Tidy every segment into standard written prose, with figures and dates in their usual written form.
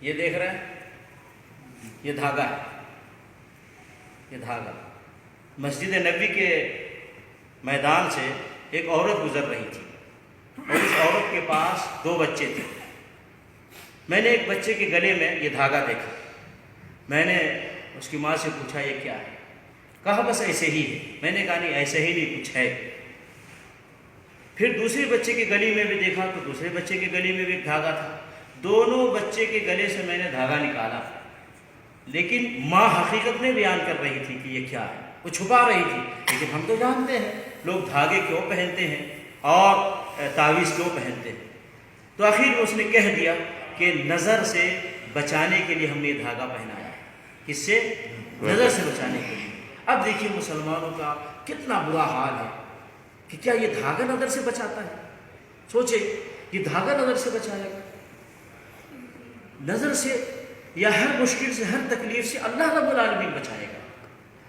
یہ دیکھ رہے ہیں، یہ دھاگا ہے، یہ دھاگا مسجد نبوی کے میدان سے ایک عورت گزر رہی تھی اور اس عورت کے پاس 2 بچے تھے۔ میں نے ایک بچے کے گلے میں یہ دھاگا دیکھا، میں نے اس کی ماں سے پوچھا یہ کیا ہے؟ کہا بس ایسے ہی ہے۔ میں نے کہا نہیں ایسے ہی نہیں، کچھ ہے۔ پھر دوسرے بچے کے گلی میں بھی دیکھا تو دوسرے بچے کے گلی میں بھی ایک دھاگا تھا۔ دونوں بچے کے گلے سے میں نے دھاگا نکالا، لیکن ماں حقیقت میں بیان کر رہی تھی کہ یہ کیا ہے، وہ چھپا رہی تھی۔ لیکن ہم تو جانتے ہیں لوگ دھاگے کیوں پہنتے ہیں اور تعویذ کیوں پہنتے ہیں۔ تو آخر میں اس نے کہہ دیا کہ نظر سے بچانے کے لیے ہم نے یہ دھاگا پہنایا ہے۔ کس سے؟ نظر سے بچانے کے لیے۔ اب دیکھیے مسلمانوں کا کتنا برا حال ہے کہ کیا یہ دھاگا نظر سے بچاتا ہے؟ سوچے، یہ دھاگا نظر سے بچائے گا؟ نظر سے یا ہر مشکل سے، ہر تکلیف سے اللہ رب العالمین بچائے گا،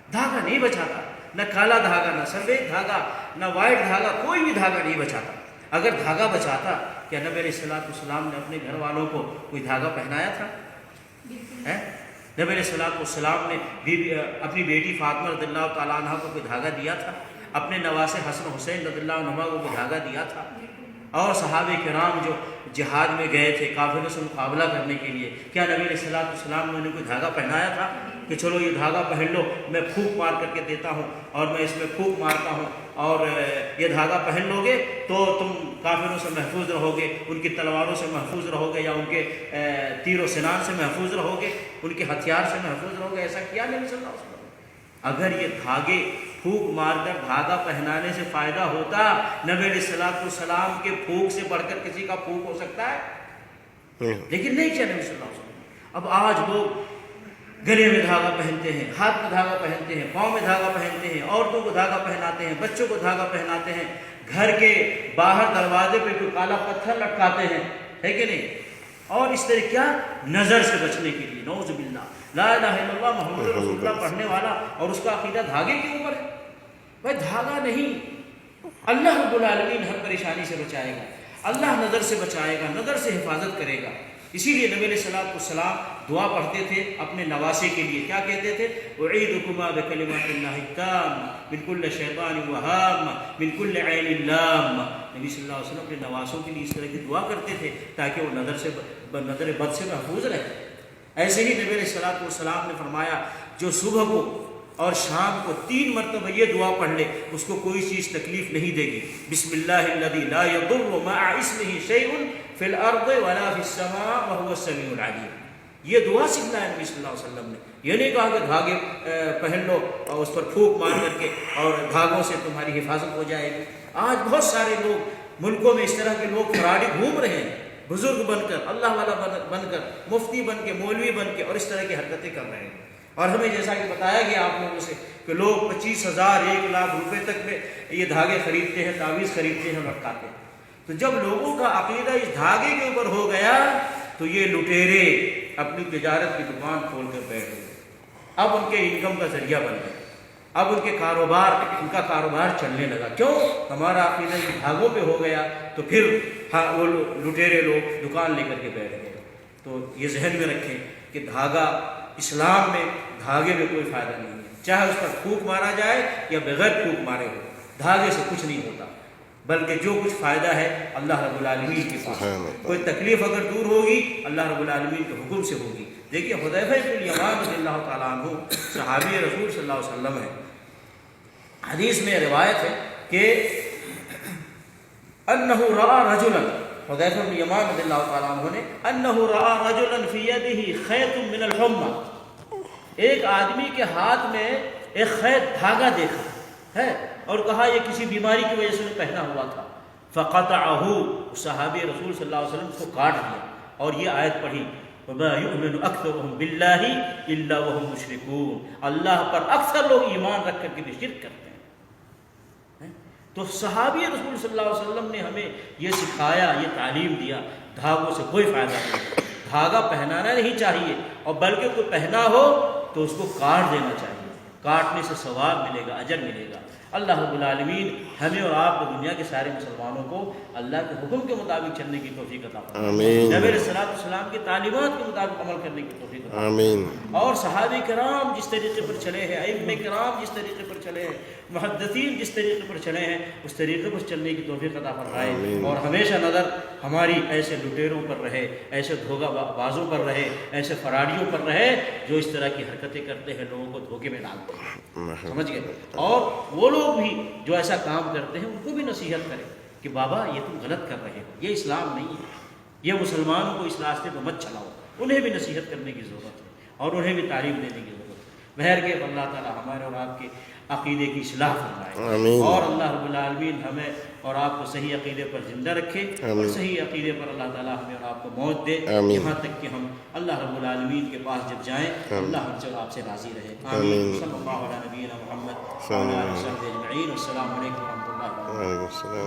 دھاگا نہیں بچاتا۔ نہ کالا دھاگا، نہ سفید دھاگا، نہ وائٹ دھاگا، کوئی بھی دھاگا نہیں بچاتا۔ اگر دھاگا بچاتا، کیا نبی علیہ السلام نے اپنے گھر والوں کو کوئی دھاگا پہنایا تھا؟ نبی علیہ السلام نے اپنی بیٹی فاطمہ رضی اللہ تعالیٰ عنہ کو کوئی دھاگا دیا تھا؟ اپنے نواسے حسن حسین رضی اللہ عنہما کو کوئی دھاگا دیا تھا؟ اور صحابہ کرام جو جہاد میں گئے تھے کافروں سے مقابلہ کرنے کے لیے، کیا نبی علیہ السلام نے انہیں کوئی دھاگا پہنایا تھا کہ چلو یہ دھاگا پہن لو، میں پھونک مار کر کے دیتا ہوں اور میں اس میں پھونک مارتا ہوں اور یہ دھاگا پہن لو گے تو تم کافروں سے محفوظ رہو گے، ان کی تلواروں سے محفوظ رہو گے، یا ان کے تیر و سنان سے محفوظ رہو گے، ان کے ہتھیار سے محفوظ رہو گے؟ ایسا کیا نبی صلی اللہ علیہ وسلم؟ اگر یہ دھاگے پھونک مار کر دھاگا پہنانے سے فائدہ ہوتا، نبی علیہ السلام کے پھونک سے بڑھ کر کسی کا پھونک ہو سکتا ہے؟ لیکن نہیں کیا نبی صلی اللہ علیہ وسلم۔ اب آج لوگ گلے میں دھاگا پہنتے ہیں، ہاتھ میں دھاگا پہنتے ہیں، پاؤں میں دھاگا پہنتے ہیں، عورتوں کو دھاگا پہناتے ہیں، بچوں کو دھاگا پہناتے ہیں، گھر کے باہر دروازے پہ کوئی کالا پتھر لٹکاتے ہیں، ہے کہ نہیں؟ اور اس طرح کیا؟ نظر سے بچنے کے لیے، نعوذ باللہ، لا الہ الا اللہ محمد رسول اللہ پڑھنے والا اور اس کا عقیدہ دھاگے کے اوپر ہے۔ بھائی دھاگا نہیں، اللہ رب العالمین ہر پریشانی سے بچائے گا، اللہ نظر سے بچائے گا، نظر سے حفاظت کرے گا۔ اسی لیے نبی علیہ السلام دعا پڑھتے تھے اپنے نواسے کے لیے، کیا کہتے تھے؟ اعیذکما بکلمات اللہ التامۃ من کل شیطان وہامۃ من کل عین لامۃ۔ نبی صلی اللہ علیہ وسلم اپنے نواسوں کے لیے اس طرح کی دعا کرتے تھے تاکہ وہ نظر بد سے محفوظ رہے۔ ایسے ہی نبی علیہ السلام نے فرمایا جو صبح کو اور شام کو 3 مرتبہ یہ دعا پڑھ لے اس کو کوئی چیز تکلیف نہیں دے گی۔ بسم اللہ الذی لا یضر مع اسمہ شیء فی الارض ولا فی السماء وهو السمیع العلیم۔ یہ دعا سکھلایا نبی صلی اللہ علیہ وسلم نے، یہ نہیں کہا کہ دھاگے پہن لو اور اس پر پھونک مار کر کے اور دھاگوں سے تمہاری حفاظت ہو جائے گی۔ آج بہت سارے لوگ ملکوں میں اس طرح کے لوگ فراڈی گھوم رہے ہیں، بزرگ بن کر، اللہ والا بن کر، مفتی بن کے، مولوی بن کے، اور اس طرح کی حرکتیں کر رہے ہیں۔ اور ہمیں جیسا کہ بتایا گیا آپ لوگوں سے کہ لوگ 25,000 1 لاکھ روپے تک میں یہ دھاگے خریدتے ہیں، تعویذ خریدتے ہیں، لٹکاتے ہیں۔ تو جب لوگوں کا عقیدہ اس دھاگے کے اوپر ہو گیا تو یہ لٹیرے اپنی تجارت کی دکان کھول کر بیٹھ گئے، اب ان کے انکم کا ذریعہ بن گئے، اب ان کا کاروبار چلنے لگا۔ کیوں؟ ہمارا عقیدہ اس دھاگوں پہ ہو گیا تو پھر وہ لٹیرے لوگ دکان لے کر کے بیٹھ گئے۔ تو یہ ذہن میں رکھیں کہ دھاگا، اسلام میں دھاگے میں کوئی فائدہ نہیں ہے، چاہے اس پر پھونک مارا جائے یا بغیر پھونک مارے ہو، دھاگے سے کچھ نہیں ہوتا، بلکہ جو کچھ فائدہ ہے اللہ رب العالمین کے پاس۔ کوئی تکلیف اگر دور ہوگی اللہ رب العالمین کے حکم سے ہوگی۔ دیکھیے حذیفہ بن الیمان رضی اللہ تعالیٰ عنہ صحابی رسول صلی اللہ علیہ وسلم ہے، حدیث میں روایت ہے کہ انہ رأى رجلا، حذیفہ بن الیمان رضی اللہ تعالیٰ عنہ نے انہ رأى رجلا فی یدہ خیط من الحمى، ایک آدمی کے ہاتھ میں ایک خیط دھاگا دیکھا ہے اور کہا یہ کسی بیماری کی وجہ سے پہنا ہوا تھا۔ فقطعہ، صحابی رسول صلی اللہ علیہ وسلم کو کاٹ دیا اور یہ آیت پڑھی وما یؤمن اکثرهم باللہ الا وهم مشرکون، اللہ پر اکثر لوگ ایمان رکھ کر کے بھی شرک کرتے ہیں۔ تو صحابی رسول صلی اللہ علیہ وسلم نے ہمیں یہ سکھایا، یہ تعلیم دیا، دھاگوں سے کوئی فائدہ نہیں، دھاگا پہنانا نہیں چاہیے، اور بلکہ کوئی پہنا ہو تو اس کو کاٹ دینا چاہیے، کاٹنے سے ثواب ملے گا، اجر ملے گا۔ اللہ رب العالمین ہمیں اور آپ کو دنیا کے سارے مسلمانوں کو اللہ کے حکم کے مطابق چلنے کی توفیق عطا فرمائے، آمین، نبی علیہ السلام کی تعلیمات کے مطابق عمل کرنے کی توفیق عطا فرمائے، آمین، اور صحابہ کرام جس طریقے پر چلے ہیں، ائمہ کرام جس طریقے پر چلے ہیں، محدثین جس طریقے پر چلے ہیں، اس طریقے پر چلنے کی توفیق عطا فرمائے، اور ہمیشہ نظر ہماری ایسے لٹیروں پر رہے، ایسے دھوکہ بازوں پر رہے، ایسے فراڈیوں پر رہے جو اس طرح کی حرکتیں کرتے ہیں، لوگوں کو دھوکے میں ڈالتے ہیں، سمجھ گئے؟ اور وہ لوگ بھی جو ایسا کام کرتے ہیں ان کو بھی نصیحت کریں کہ بابا یہ تم غلط کر رہے ہو، یہ اسلام نہیں ہے، یہ مسلمانوں کو اس راستے پہ مت چلاؤ، انہیں بھی نصیحت کرنے کی ضرورت ہے اور انہیں بھی تعلیم دینے کی ضرورت ہے۔ بہر کے اللہ تعالیٰ ہمارے اور آپ کے عقیدے کی اصلاح فرمائے، آمین، اور اللہ رب العالمین ہمیں اور آپ کو صحیح عقیدے پر زندہ رکھے، اور آمین، صحیح عقیدے پر اللہ تعالیٰ ہمیں اور آپ کو موت دے، آمین، یہاں تک کہ ہم اللہ رب العالمین کے پاس جب جائیں اللہ ہم سے اور آپ سے راضی رہے۔ آمین۔ آمین۔ صلی اللہ علیہ نبینا محمد وعلی آلہ وصحبہ اجمعین۔ السلام علیکم ورحمۃ اللہ وبرکاتہ۔ وعلیکم السلام۔